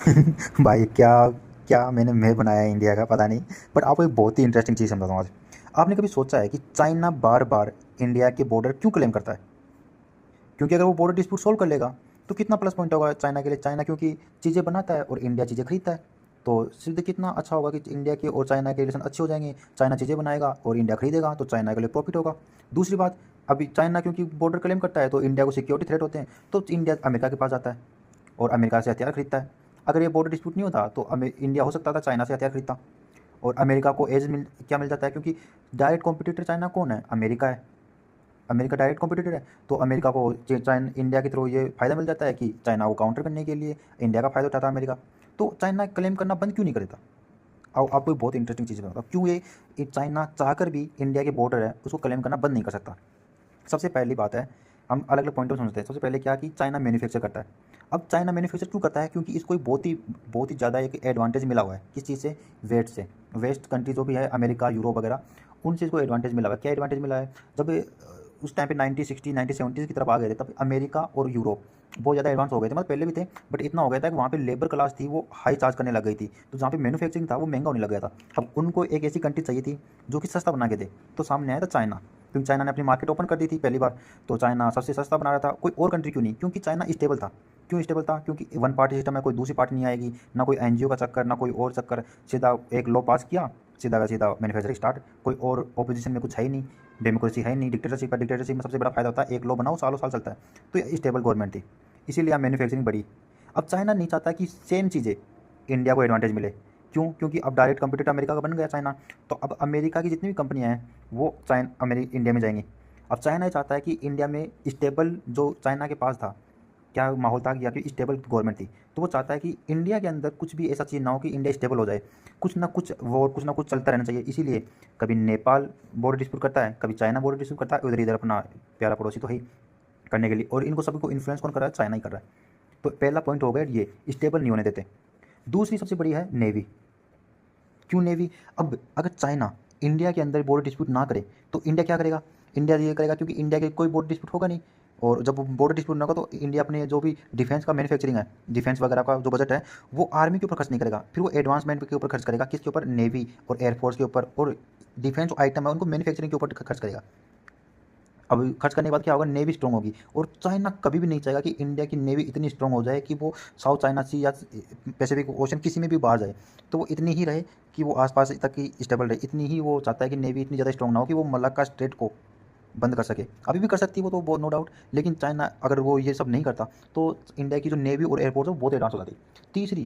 भाई क्या क्या मैं बनाया है इंडिया का पता नहीं। बट आपको एक बहुत ही इंटरेस्टिंग चीज़ समझाता हूँ आज। आपने कभी सोचा है कि चाइना बार बार इंडिया के बॉर्डर क्यों क्लेम करता है? क्योंकि अगर वो बॉर्डर डिस्प्यूट सोल्व कर लेगा तो कितना प्लस पॉइंट होगा चाइना के लिए। चाइना क्योंकि चीज़ें बनाता है और इंडिया चीज़ें खरीदता है, तो सिर्फ कितना अच्छा होगा कि इंडिया के और चाइना के रिलेशन अच्छे हो जाएंगे। चाइना चीज़ें बनाएगा और इंडिया खरीदेगा तो चाइना के लिए प्रॉफिट होगा। दूसरी बात, अभी चाइना क्योंकि बॉर्डर क्लेम करता है तो इंडिया को सिक्योरिटी थ्रेट होते हैं, तो इंडिया अमेरिका के पास जाता है और अमेरिका से हथियार खरीदता है। अगर ये बॉर्डर डिस्प्यूट नहीं होता तो इंडिया हो सकता था चाइना से हथियार खरीदता, और अमेरिका को एज मिल जाता है, क्योंकि डायरेक्ट कॉम्पिटिटर चाइना कौन है? अमेरिका है। अमेरिका डायरेक्ट कॉम्पिटिटर है, तो अमेरिका को चाइना इंडिया के थ्रू ये फ़ायदा मिल जाता है कि चाइना को काउंटर करने के लिए इंडिया का फ़ायदा उठाता है अमेरिका। तो चाइना क्लेम करना बंद क्यों नहीं करता? आपको एक बहुत इंटरेस्टिंग चीज़ बताता हूँ क्यों ये चाइना चाहकर भी इंडिया के बॉर्डर है उसको क्लेम करना बंद नहीं कर सकता। सबसे पहली बात है, हम अलग अलग पॉइंटों समझते हैं। सबसे पहले क्या कि चाइना मैन्युफैक्चर करता है। अब चाइना मैन्युफैक्चर क्यों करता है? क्योंकि इसको एक बहुत ही ज़्यादा एक एडवांटेज मिला हुआ है। किस चीज़ से? वेस्ट से। वेस्ट कंट्री जो भी है, अमेरिका, यूरोप वगैरह, उनसे इसको एडवांटेज मिला हुआ है। क्या एडवांटेज मिला है? जब उस टाइम पे 1960 1970 की तरफ आ गए थे, तब अमेरिका और यूरोप बहुत ज़्यादा एडवांस हो गए थे। मतलब पहले भी थे, बट इतना हो गया था कि वहाँ पे लेबर क्लास थी वो हाई चार्ज करने लग गई थी, तो जहाँ पे मैन्युफैक्चरिंग था वो महंगा होने लग गया था। अब उनको एक ऐसी कंट्री चाहिए थी जो कि सस्ता बना के दे, तो सामने आया था चाइना। क्योंकि चाइना ने अपनी मार्केट ओपन कर दी थी पहली बार, तो चाइना सबसे सस्ता बना रहा था। कोई और कंट्री क्यों नहीं? क्योंकि चाइना स्टेबल था। क्यों स्टेबल था? क्योंकि वन पार्टी सिस्टम है, कोई दूसरी पार्टी नहीं आएगी, ना कोई एनजीओ का चक्कर, ना कोई और चक्कर। सीधा एक लॉ पास किया, सीधा का सीधा मैन्युफैक्चरिंग स्टार्ट। कोई और ऑपोजिशन में कुछ है ही नहीं, डेमोक्रेसी है ही नहीं, डिक्टेटरशिप है। डिक्टेटरशिप में सबसे बड़ा फायदा होता है एक लॉ बनाओ सालों साल चलता है। तो ये स्टेबल गवर्नमेंट थी, इसीलिए यहाँ मैन्युफैक्चरिंग बढ़ी। अब चाइना नहीं चाहता कि सेम चीज़ें इंडिया को एडवांटेज मिले। क्यों? क्योंकि अब डायरेक्ट कंपटीटर अमेरिका का बन गया चाइना। तो अब अमेरिका की जितनी भी कंपनियां हैं वो इंडिया में जाएंगी। अब चाइना ये चाहता है कि इंडिया में स्टेबल, जो चाइना के पास था क्या माहौल था, या फिर स्टेबल गवर्नमेंट थी, तो वो चाहता है कि इंडिया के अंदर कुछ भी ऐसा चीज़ ना हो कि इंडिया स्टेबल हो जाए। कुछ ना कुछ वॉर, कुछ ना कुछ चलता रहना चाहिए। इसीलिए कभी नेपाल बॉर्डर डिस्प्यूट करता है, कभी चाइना बॉर्डर डिस्प्यूट करता है, उधर इधर अपना प्यारा पड़ोसी तो ही करने के लिए। और इनको सभी को इन्फ्लुएंस कौन कर रहा है? चाइना ही कर रहा है। तो पहला पॉइंट हो गया ये, स्टेबल नहीं होने देते। दूसरी सबसे बड़ी है नेवी। क्यों नेवी? अब अगर चाइना इंडिया के अंदर बॉर्डर डिस्प्यूट ना करे तो इंडिया क्या करेगा? इंडिया ये करेगा क्योंकि इंडिया के कोई बॉर्डर डिस्प्यूट होगा नहीं। और जब बॉर्डर डिस्प्यूट ना होगा तो इंडिया अपने जो भी डिफेंस का मैन्युफैक्चरिंग है, डिफेंस वगैरह का जो बजट है, वो आर्मी के ऊपर खर्च नहीं करेगा, फिर वो एडवांसमेंट के ऊपर खर्च करेगा। किसके ऊपर? नेवी और एयरफोर्स के ऊपर। और डिफेंस जो आइटम है उनको मैन्युफैक्चरिंग के ऊपर खर्च करेगा। अब खर्च करने के बाद क्या होगा? नेवी स्ट्रांग होगी। और चाइना कभी भी नहीं चाहेगा कि इंडिया की नेवी इतनी स्ट्रांग हो जाए कि वो साउथ चाइना सी या पैसिफिक ओशन किसी में भी बाहर जाए, तो वो इतनी ही रहे कि वो आसपास तक ही स्टेबल रहे। इतनी ही वो चाहता है कि नेवी इतनी ज़्यादा स्ट्रांग ना हो कि वो मलाक्का स्ट्रेट को बंद कर सके। अभी भी कर सकती है वो तो, नो डाउट, लेकिन चाइना अगर वो ये सब नहीं करता तो इंडिया की जो नेवी और एयरफोर्स है वो बहुत एडवांस हो जाती। तीसरी